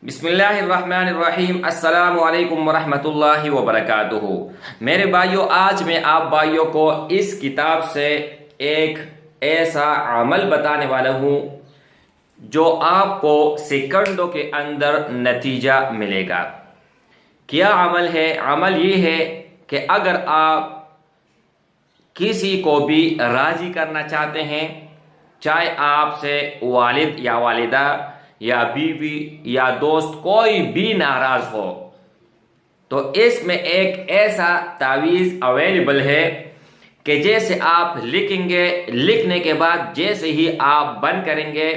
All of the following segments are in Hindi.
बिस्मिल्लाहिर्रहमानिर्रहीम अस्सलामु अलैकुम वरहमतुल्लाहि वबरकातुहू। मेरे भाइयों, आज मैं आप भाइयों को इस किताब से एक ऐसा अमल बताने वाला हूँ जो आपको सेकंडों के अंदर नतीजा मिलेगा। क्या अमल है? अमल ये है कि अगर आप किसी को भी राज़ी करना चाहते हैं, चाहे आपसे वालिद या वालिदा या बीवी या दोस्त कोई भी नाराज हो, तो इसमें एक ऐसा तावीज़ अवेलेबल है कि जैसे आप लिखेंगे, लिखने के बाद जैसे ही आप बंद करेंगे,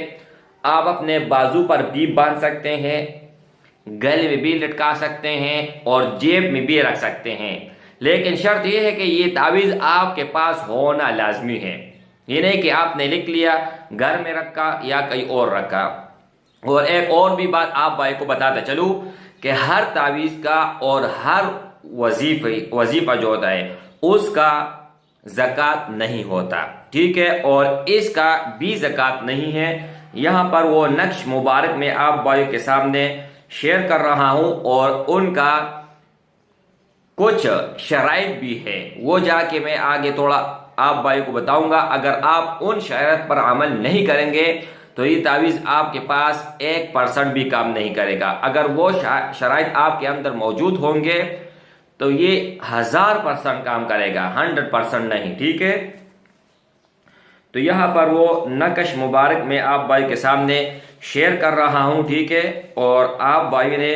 आप अपने बाजू पर भी बांध सकते हैं, गले में भी लटका सकते हैं और जेब में भी रख सकते हैं। लेकिन शर्त यह है कि ये तावीज़ आपके पास होना लाजमी है। ये नहीं कि आपने लिख लिया, घर में रखा या कहीं और रखा। और एक और भी बात आप भाई को बताता चलूँ कि हर तावीज़ का और हर वजीफा जो होता है उसका ज़कात नहीं होता, ठीक है, और इसका भी ज़कात नहीं है। यहाँ पर वो नक्श मुबारक में आप भाइयों के सामने शेयर कर रहा हूँ और उनका कुछ शराइत भी है, वो जाके मैं आगे थोड़ा आप भाई को बताऊंगा। अगर आप उन शराइत पर अमल नहीं करेंगे तो ये तावीज़ आपके पास 1% भी काम नहीं करेगा। अगर वो शराइत आपके अंदर मौजूद होंगे तो ये 1000% काम करेगा, 100% नहीं, ठीक है। तो यहाँ पर वो नक्श मुबारक में आप भाई के सामने शेयर कर रहा हूँ, ठीक है, और आप भाई ने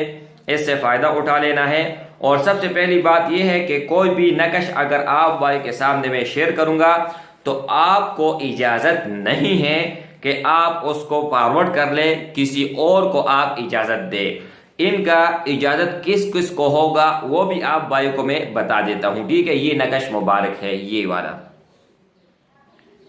इससे फ़ायदा उठा लेना है। और सबसे पहली बात यह है कि कोई भी नक्श अगर आप भाई के सामने मैं शेयर करूँगा तो आपको इजाज़त नहीं है कि आप उसको फॉरवर्ड कर ले, किसी और को आप इजाज़त दे। इनका इजाज़त किस किस को होगा वो भी आप भाई को मैं बता देता हूँ, ठीक है। ये नक्श मुबारक है, ये वाला,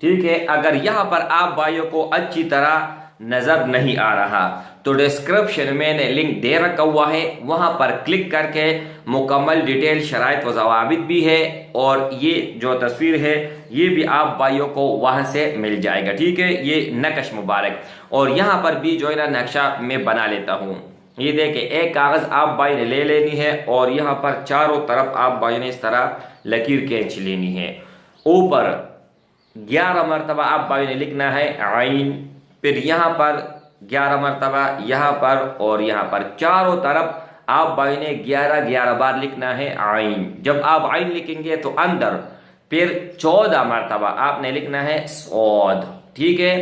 ठीक है। अगर यहाँ पर आप भाइयों को अच्छी तरह नज़र नहीं आ रहा तो डिस्क्रिप्शन में मैंने लिंक दे रखा हुआ है, वहाँ पर क्लिक करके मुकम्मल डिटेल शराइत व ज़वाबित भी है और ये जो तस्वीर है ये भी आप भाइयों को वहाँ से मिल जाएगा, ठीक है। ये नक्श मुबारक और यहाँ पर भी जो है ना नक्शा मैं बना लेता हूँ। ये देखिए, एक कागज़ आप भाई ने ले लेनी है और यहाँ पर चारों तरफ आप भाई ने इस तरह लकीर खींच लेनी है। ऊपर 11 मरतबा आप भाई ने लिखना है आइन, फिर यहाँ पर 11 मरतबा, यहाँ पर और यहाँ पर, चारों तरफ आप भाई ने 11 बार लिखना है आइन। जब आप आइन लिखेंगे तो अंदर फिर 14 मरतबा आपने लिखना है स्वाद, ठीक है।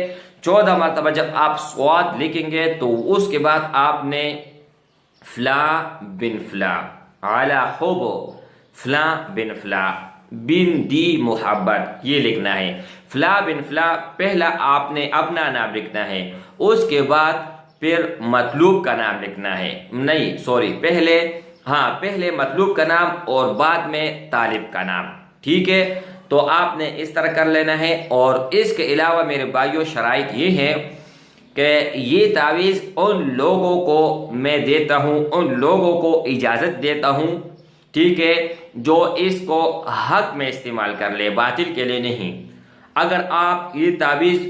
14 मरतबा जब आप स्वाद लिखेंगे तो उसके बाद आपने फला बिन फला आला हुब फला बिन फला बिन दी मोहब्बत ये लिखना है। फला बिन फला पहला आपने अपना नाम लिखना है, उसके बाद फिर मतलूब का नाम लिखना है, नहीं सॉरी, पहले मतलूब का नाम और बाद में तालिब का नाम, ठीक है। तो आपने इस तरह कर लेना है। और इसके अलावा मेरे भाइयों शराइत ये है कि ये तावीज़ उन लोगों को मैं देता हूँ, उन लोगों को इजाज़त देता हूँ, ठीक है, जो इसको हक में इस्तेमाल कर ले, बातिल के लिए नहीं। अगर आप ये तावीज़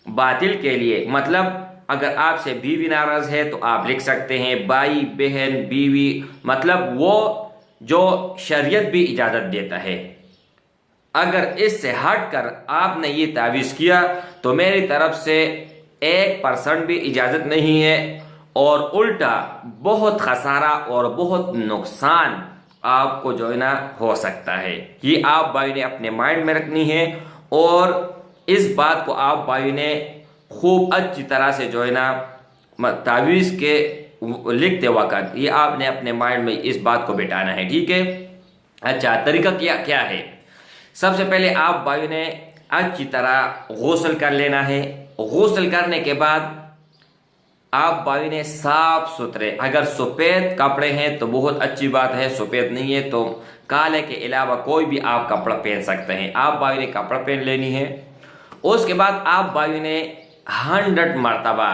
बातिल के लिए, मतलब अगर आपसे बीवी नाराज़ है तो आप लिख सकते हैं भाई बहन बीवी, मतलब वो जो शरीयत भी इजाज़त देता है। अगर इससे हट कर आपने ये तावीज़ किया तो मेरी तरफ से 1% भी इजाज़त नहीं है और उल्टा बहुत खसारा और बहुत नुकसान आपको जो है ना हो सकता है। ये आप भाई ने अपने माइंड में रखनी है और इस बात को आप भाई ने खूब अच्छी तरह से जो है ना तावीज़ के लिखते वक्त ये आपने अपने माइंड में इस बात को बिठाना है, ठीक है। अच्छा, तरीका क्या है? सबसे पहले आप भाई ने अच्छी तरह गुस्ल कर लेना है। गुस्ल करने के बाद आप भाई ने साफ सुथरे, अगर सफ़ेद कपड़े हैं तो बहुत अच्छी बात है, सफ़ेद नहीं है तो काले के अलावा कोई भी आप कपड़ा पहन सकते हैं। आप भाई ने कपड़ा पहन लेनी है। उसके बाद आप भाई ने 100 मरतबा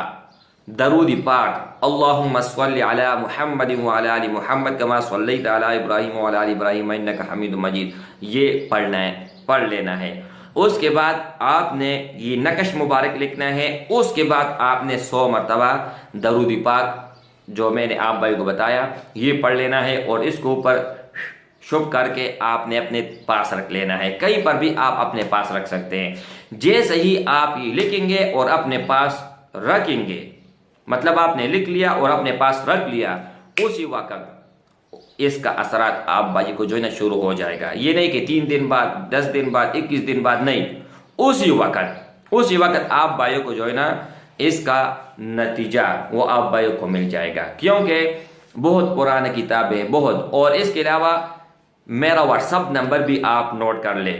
दरूद पाक अल्लाहुम्मा सल्लि अला मुहम्मद व अला आलि मुहम्मद कमा सल्लैता अला इब्राहीम व अला आलि इब्राहीम इन्नका हमीदुम मजीद ये पढ़ लेना है। उसके बाद आपने ये नक्श मुबारक लिखना है। उसके बाद आपने 100 मरतबा दरूद पाक जो मैंने आप भाई को बताया ये पढ़ लेना है और इसके ऊपर शुभ करके आपने अपने पास रख लेना है। कहीं पर भी आप अपने पास रख सकते हैं। जैसे ही आप ये लिखेंगे और अपने पास रखेंगे, मतलब आपने लिख लिया और अपने पास रख लिया, उसी वक्त इसका असरात आप भाई को जो है ना शुरू हो जाएगा। ये नहीं कि 3 दिन बाद, 10 दिन बाद, 21 दिन बाद, नहीं, उसी वक्त आप भाइयों को जो है ना इसका नतीजा वो आप भाइयों को मिल जाएगा, क्योंकि बहुत पुरानी किताब है, बहुत। और इसके अलावा मेरा व्हाट्सअप नंबर भी आप नोट कर ले,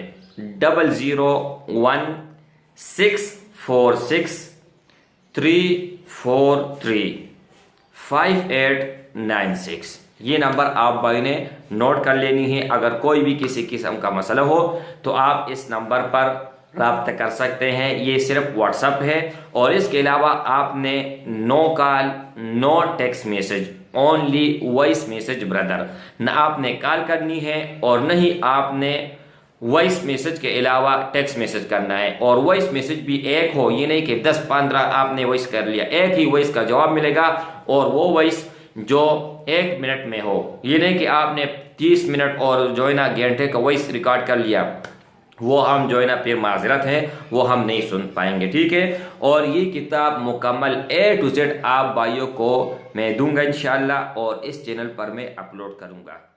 001643435896। ये नंबर आप भाई ने नोट कर लेनी है। अगर कोई भी किसी किस्म का मसला हो तो आप इस नंबर पर राब्ता कर सकते हैं। ये सिर्फ व्हाट्सअप है। और इसके अलावा आपने no call, no text message, only voice message brother. न आपने कॉल करनी है और न ही आपने वॉइस मैसेज के अलावा टेक्स्ट मैसेज करना है। और वॉइस मैसेज भी एक हो, ये नहीं कि 10-15 आपने वॉइस कर लिया, एक ही वॉइस का जवाब मिलेगा और वो वॉइस जो 1 मिनट में हो। ये नहीं कि आपने 30 मिनट और जो है ना घंटे का वॉइस रिकॉर्ड कर लिया, वो हम जो है ना फिर माजरत है, वो हम नहीं सुन पाएंगे, ठीक है। और ये किताब मुकम्मल A to Z आप भाइयों को मैं दूंगा इंशाल्लाह, और इस चैनल पर मैं अपलोड करूंगा।